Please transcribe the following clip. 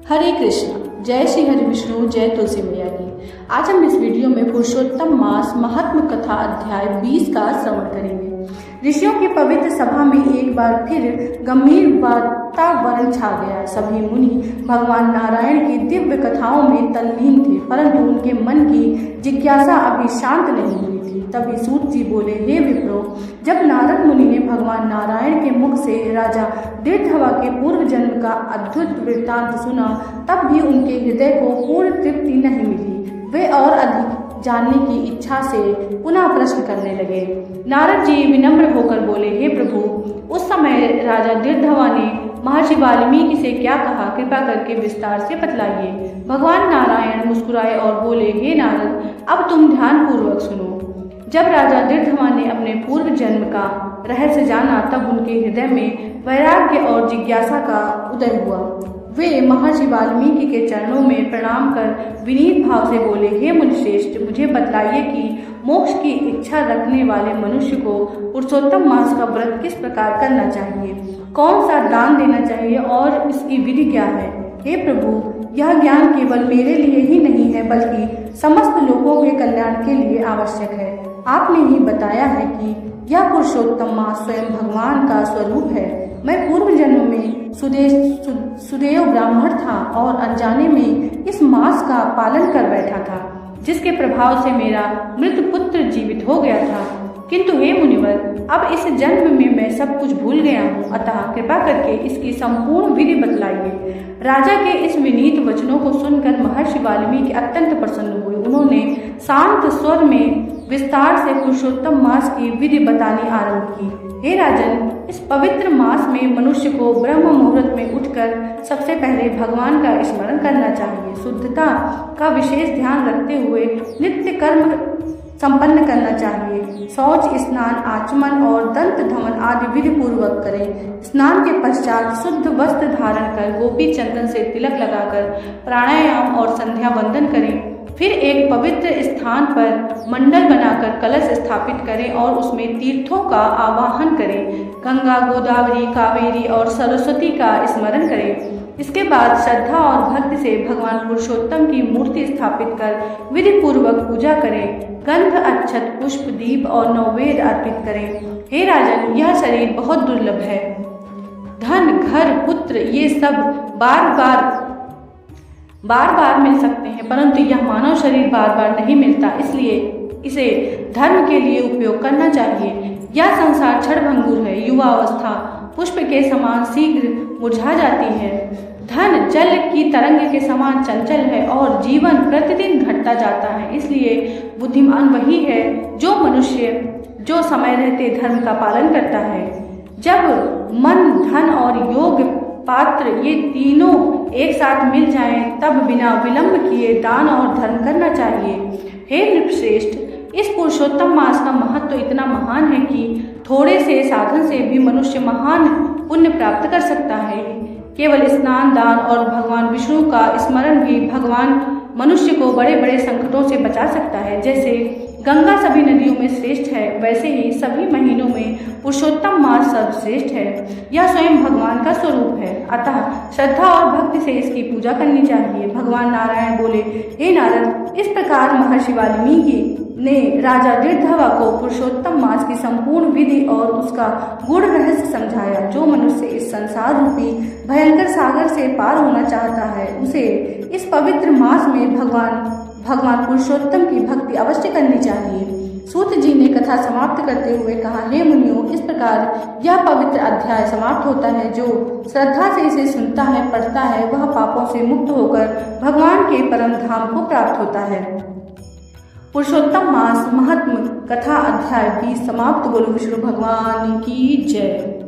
हरे कृष्णा। जय श्री हरि विष्णु, जय तुलसी मैया की। आज हम इस वीडियो में पुरुषोत्तम मास महात्म कथा अध्याय 20 का श्रवण करेंगे। ऋषियों की पवित्र सभा में एक बार फिर गंभीर वातावरण छा गया। सभी मुनि भगवान नारायण की दिव्य कथाओं में तल्लीन थे, परंतु उनके मन की जिज्ञासा अभी शांत नहीं हुई थी। तभी सूत जी बोले, हे विप्रो, जब नारद मुनि ने भगवान नारायण के मुख से राजा दीर्घवा के पूर्व जन्म का अद्भुत वृत्तांत सुना, तब भी उनके हृदय को पूर्ण तृप्ति नहीं मिली। वे और अधिक जानने की इच्छा से पुनः प्रश्न करने लगे। नारद जी विनम्र होकर बोले, हे प्रभु, उस समय राजा दीर्घवा ने महर्षि वाल्मीकि से क्या कहा, कृपा करके विस्तार से बतलाइए। भगवान नारायण मुस्कुराए और बोले, हे नारद, अब तुम ध्यान पूर्वक सुनो। जब राजा दीर्घवा ने अपने पूर्व जन्म का रहस्य जाना, तब उनके हृदय में वैराग्य और जिज्ञासा का उदय हुआ। वे महर्षि वाल्मीकि के चरणों में प्रणाम कर विनीत भाव से बोले, हे मुनिश्रेष्ठ, मुझे बतलाइए कि मोक्ष की इच्छा रखने वाले मनुष्य को पुरुषोत्तम मास का व्रत किस प्रकार करना चाहिए, कौन सा दान देना चाहिए और इसकी विधि क्या है। हे प्रभु, यह ज्ञान केवल मेरे लिए ही नहीं है, बल्कि समस्त लोगों के कल्याण के लिए आवश्यक है। आपने ही बताया है कि यह पुरुषोत्तम मास स्वयं भगवान का स्वरूप है। मैं पूर्व जन्म में सुदेव ब्राह्मण था और अनजाने में इस मास का पालन कर बैठा था, जिसके प्रभाव से मेरा मृत पुत्र जीवित हो गया था। किंतु हे मुनिवर, अब इस जन्म में मैं सब कुछ भूल गया हूँ, अतः कृपा करके इसकी संपूर्ण विधि बतलाइए। राजा के इस विनीत वचनों को सुनकर महर्षि वाल्मीकि अत्यंत प्रसन्न हुए। उन्होंने शांत स्वर में विस्तार से पुरुषोत्तम मास की विधि बतानी आरंभ की। हे राजन, इस पवित्र मास में मनुष्य को ब्रह्म मुहूर्त में उठकर सबसे पहले भगवान का स्मरण करना चाहिए। शुद्धता का विशेष ध्यान रखते हुए नित्य कर्म संपन्न करना चाहिए। शौच, स्नान, आचमन और दंत धमन आदि विधि पूर्वक करें। स्नान के पश्चात शुद्ध वस्त्र धारण कर गोपी चंदन से तिलक लगाकर प्राणायाम और संध्या वंदन करें। फिर एक पवित्र स्थान पर मंडल बनाकर कलश स्थापित करें और उसमें तीर्थों का आवाहन करें। गंगा, गोदावरी, कावेरी और सरस्वती का स्मरण करें। इसके बाद श्रद्धा और भक्ति से भगवान पुरुषोत्तम की मूर्ति स्थापित कर विधि पूर्वक पूजा करें। गंध, अक्षत, पुष्प, दीप और नैवेद्य अर्पित करें। हे राजन, यह शरीर बहुत दुर्लभ है। धन, घर, पुत्र ये सब बार बार मिल सकते हैं, परंतु यह मानव शरीर बार बार नहीं मिलता, इसलिए इसे धर्म के लिए उपयोग करना चाहिए। यह संसार क्षणभंगुर है। युवा अवस्था पुष्प के समान शीघ्र मुरझा जाती है। धन जल की तरंग के समान चंचल है और जीवन प्रतिदिन घटता जाता है। इसलिए बुद्धिमान वही है जो मनुष्य जो समय रहते धर्म का पालन करता है। जब मन, धन और योग पात्र ये तीनों एक साथ मिल जाएं, तब बिना विलंब किए दान और धर्म करना चाहिए। हे नृपश्रेष्ठ, इस पुरुषोत्तम मास का महत्व तो इतना महान है कि थोड़े से साधन से भी मनुष्य महान पुण्य प्राप्त कर सकता है। केवल स्नान, दान और भगवान विष्णु का स्मरण भी भगवान मनुष्य को बड़े बड़े संकटों से बचा सकता है। जैसे गंगा सभी नदियों में श्रेष्ठ है, वैसे ही सभी महीनों में पुरुषोत्तम मास सर्वश्रेष्ठ है। यह स्वयं भगवान का स्वरूप है, अतः श्रद्धा और भक्ति से इसकी पूजा करनी चाहिए। भगवान नारायण बोले, हे नारद, इस प्रकार महर्षि वाल्मीकि ने राजा दीर्घवा को पुरुषोत्तम मास की संपूर्ण विधि और उसका गूढ़ रहस्य समझाया। जो मनुष्य इस संसार रूपी भयंकर सागर से पार होना चाहता है, उसे इस पवित्र मास में भगवान पुरुषोत्तम की भक्ति अवश्य करनी चाहिए। सूत जी ने कथा समाप्त करते हुए कहा, हे मुनियों, इस प्रकार यह पवित्र अध्याय समाप्त होता है। जो श्रद्धा से इसे सुनता है, पढ़ता है, वह पापों से मुक्त होकर भगवान के परम धाम को प्राप्त होता है। पुरुषोत्तम मास महात्म कथा अध्याय 20 समाप्त। बोलो विष्णु भगवान की जय।